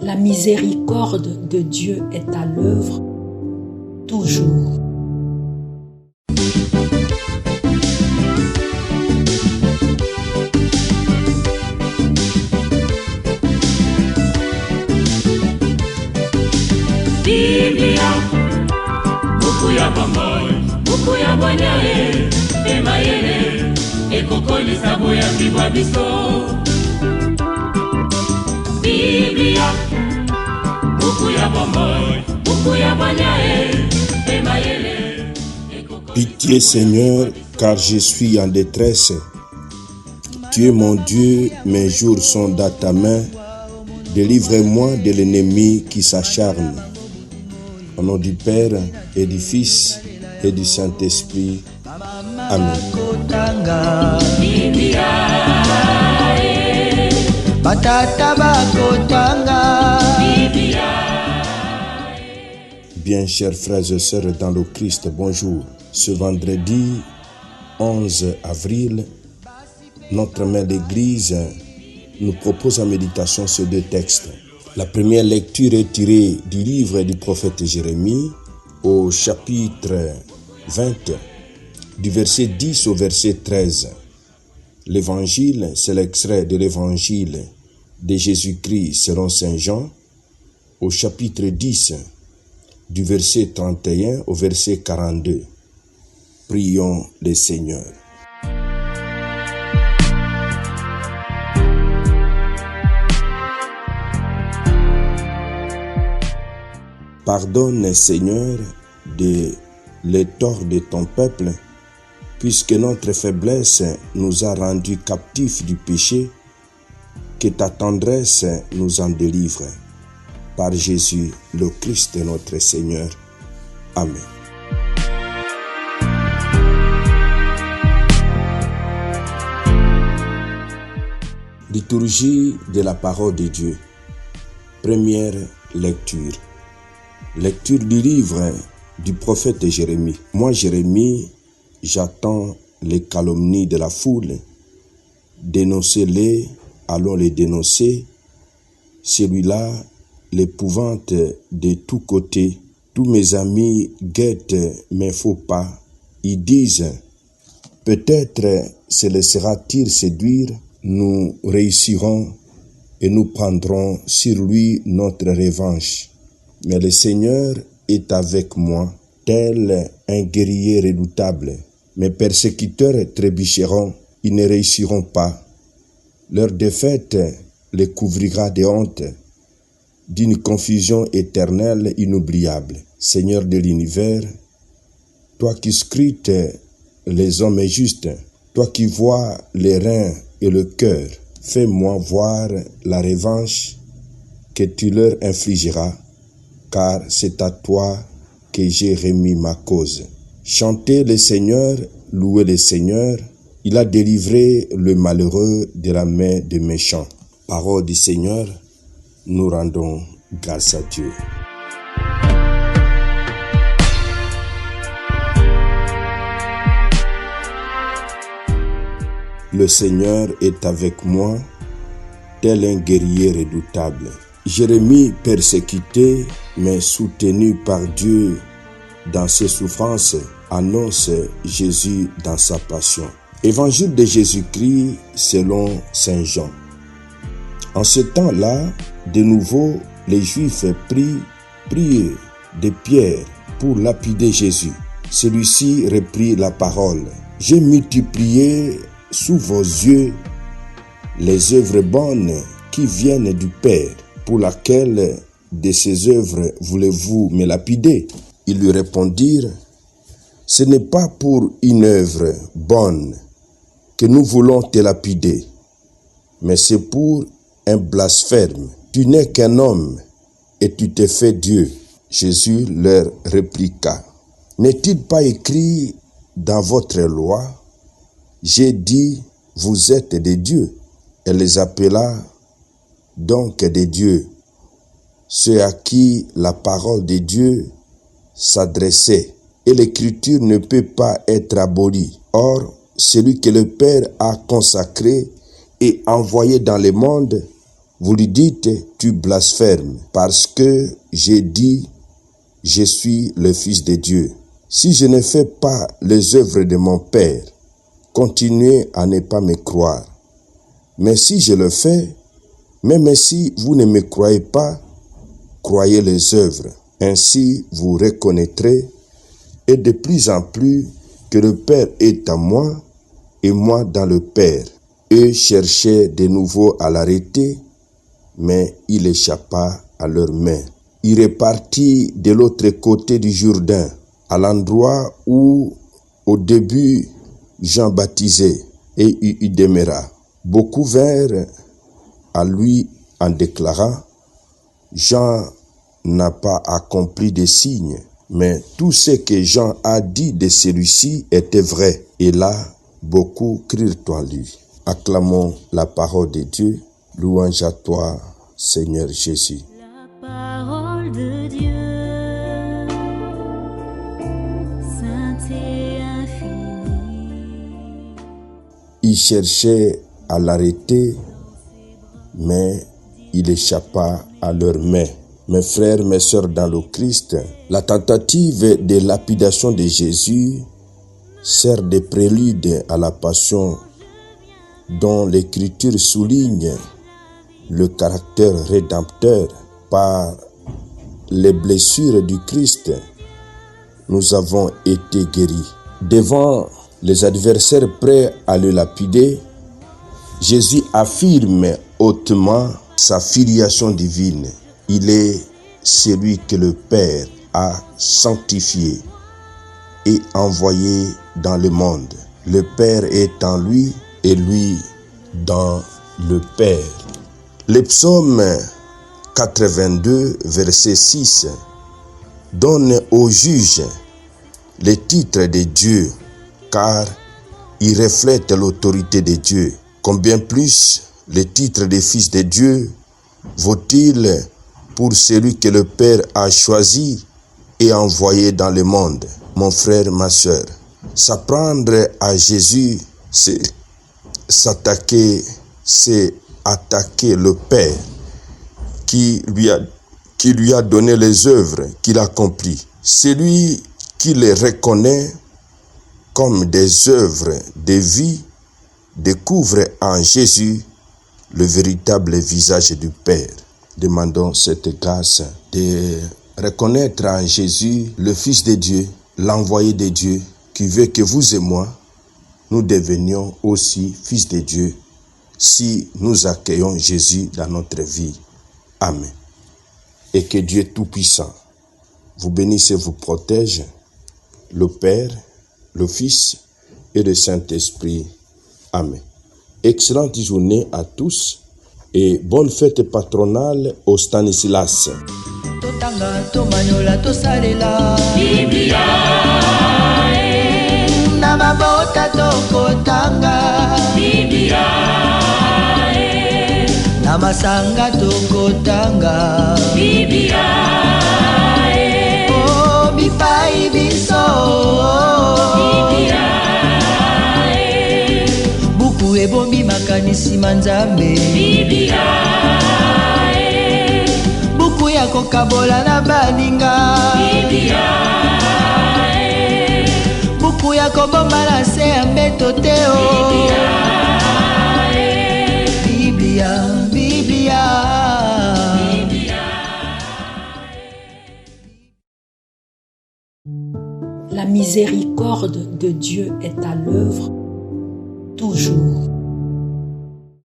La miséricorde de Dieu est à l'œuvre toujours. Biblia, buku ya bomoi, buku ya bonyae, emayele, ekokoli sabo ya bibwa biso. Biblia, buku ya bomoi, buku ya bonyae, emayele, ekokoli. Pitié Seigneur, car je suis en détresse. Tu es mon Dieu, mes jours sont dans ta main. Délivre-moi de l'ennemi qui s'acharne. Au nom du Père et du Fils et du Saint-Esprit. Amen. Bien, chers frères et sœurs dans le Christ, bonjour. Ce vendredi 11 avril, notre mère d'Église nous propose en méditation ces deux textes. La première lecture est tirée du livre du prophète Jérémie au chapitre 20, du verset 10 au verset 13. L'évangile, c'est l'extrait de l'évangile de Jésus-Christ selon Saint Jean au chapitre 10, du verset 31 au verset 42. Prions le Seigneur. Pardonne, Seigneur, les torts de ton peuple, puisque notre faiblesse nous a rendus captifs du péché, que ta tendresse nous en délivre. Par Jésus, le Christ notre Seigneur. Amen. Liturgie de la parole de Dieu. Première lecture. Lecture du livre du prophète Jérémie. Moi, Jérémie, j'attends les calomnies de la foule. Dénoncez-les, allons les dénoncer. Celui-là, l'épouvante de tous côtés. Tous mes amis guettent mes faux pas. Ils disent, peut-être se laissera-t-il séduire, nous réussirons et nous prendrons sur lui notre revanche. Mais le Seigneur est avec moi, tel un guerrier redoutable. Mes persécuteurs trébucheront, ils ne réussiront pas. Leur défaite les couvrira de honte, d'une confusion éternelle inoubliable. Seigneur de l'univers, toi qui scrutes les hommes justes, toi qui vois les reins et le cœur, fais-moi voir la revanche que tu leur infligeras, car c'est à toi que j'ai remis ma cause. Chantez le Seigneur, louez le Seigneur, il a délivré le malheureux de la main des méchants. Parole du Seigneur, nous rendons grâce à Dieu. Le Seigneur est avec moi, tel un guerrier redoutable. Jérémie, persécuté, mais soutenu par Dieu dans ses souffrances, annonce Jésus dans sa passion. Évangile de Jésus-Christ selon Saint Jean. En ce temps-là, de nouveau, les Juifs prirent des pierres pour lapider Jésus. Celui-ci reprit la parole. J'ai multiplié sous vos yeux les œuvres bonnes qui viennent du Père. Pour laquelle de ces œuvres voulez-vous me lapider? Ils lui répondirent, ce n'est pas pour une œuvre bonne que nous voulons te lapider, mais c'est pour un blasphème. Tu n'es qu'un homme et tu te fais Dieu. Jésus leur répliqua, n'est-il pas écrit dans votre loi, j'ai dit, vous êtes des dieux? Elle les appela donc des dieux, ceux à qui la parole de Dieu s'adressait, et l'écriture ne peut pas être abolie. Or, celui que le Père a consacré et envoyé dans le monde Vous lui dites, tu blasphèmes, parce que j'ai dit, je suis le Fils de Dieu. Si je ne fais pas les œuvres de mon Père, continuez à ne pas me croire. Mais si je le fais, même si vous ne me croyez pas, croyez les œuvres. Ainsi vous reconnaîtrez, et de plus en plus, que le Père est en moi, et moi dans le Père. Eux cherchaient de nouveau à l'arrêter, mais il échappa à leurs mains. Il repartit de l'autre côté du Jourdain, à l'endroit où, au début, Jean baptisait, et il y demeura. Beaucoup vinrent à lui en déclarant, Jean n'a pas accompli de signes, mais tout ce que Jean a dit de celui-ci était vrai. Et là, beaucoup crurent en lui. Acclamons la parole de Dieu. Louange à toi, Seigneur Jésus. La parole de Dieu, sainte et infinie. Il cherchait à l'arrêter, mais il échappa à leurs mains. Mes frères, mes sœurs dans le Christ, la tentative de lapidation de Jésus sert de prélude à la passion dont l'Écriture souligne le caractère rédempteur. Par les blessures du Christ, nous avons été guéris. Devant les adversaires prêts à le lapider, Jésus affirme hautement sa filiation divine. Il est celui que le Père a sanctifié et envoyé dans le monde. Le Père est en lui et lui dans le Père. Le psaume 82, verset 6, donne au juge le titre de Dieu, car il reflète l'autorité de Dieu. Combien plus le titre de fils de Dieu vaut-il pour celui que le Père a choisi et envoyé dans le monde? Mon frère, ma sœur, s'apprendre à Jésus, c'est s'attaquer, c'est attaquer le Père qui lui a donné les œuvres qu'il accomplit. Celui qui les reconnaît comme des œuvres de vie découvre en Jésus le véritable visage du Père. Demandons cette grâce de reconnaître en Jésus le Fils de Dieu, l'envoyé de Dieu, qui veut que vous et moi, nous devenions aussi fils de Dieu si nous accueillons Jésus dans notre vie. Amen. Et que Dieu Tout-Puissant vous bénisse et vous protège, le Père, le Fils et le Saint-Esprit. Amen. Excellente journée à tous et bonne fête patronale au Stanislas. Totanga tomanyola tosalela Biblia na mabota tokotanga Biblia na masanga tokotanga Biblia oh bipai biso Biblia buku ebombi makanisi manzambe Biblia buku ya kokabola na baninga Biblia buku ya kobomba na se ya mbeto te o Biblia, Biblia. La miséricorde de Dieu est à l'œuvre toujours.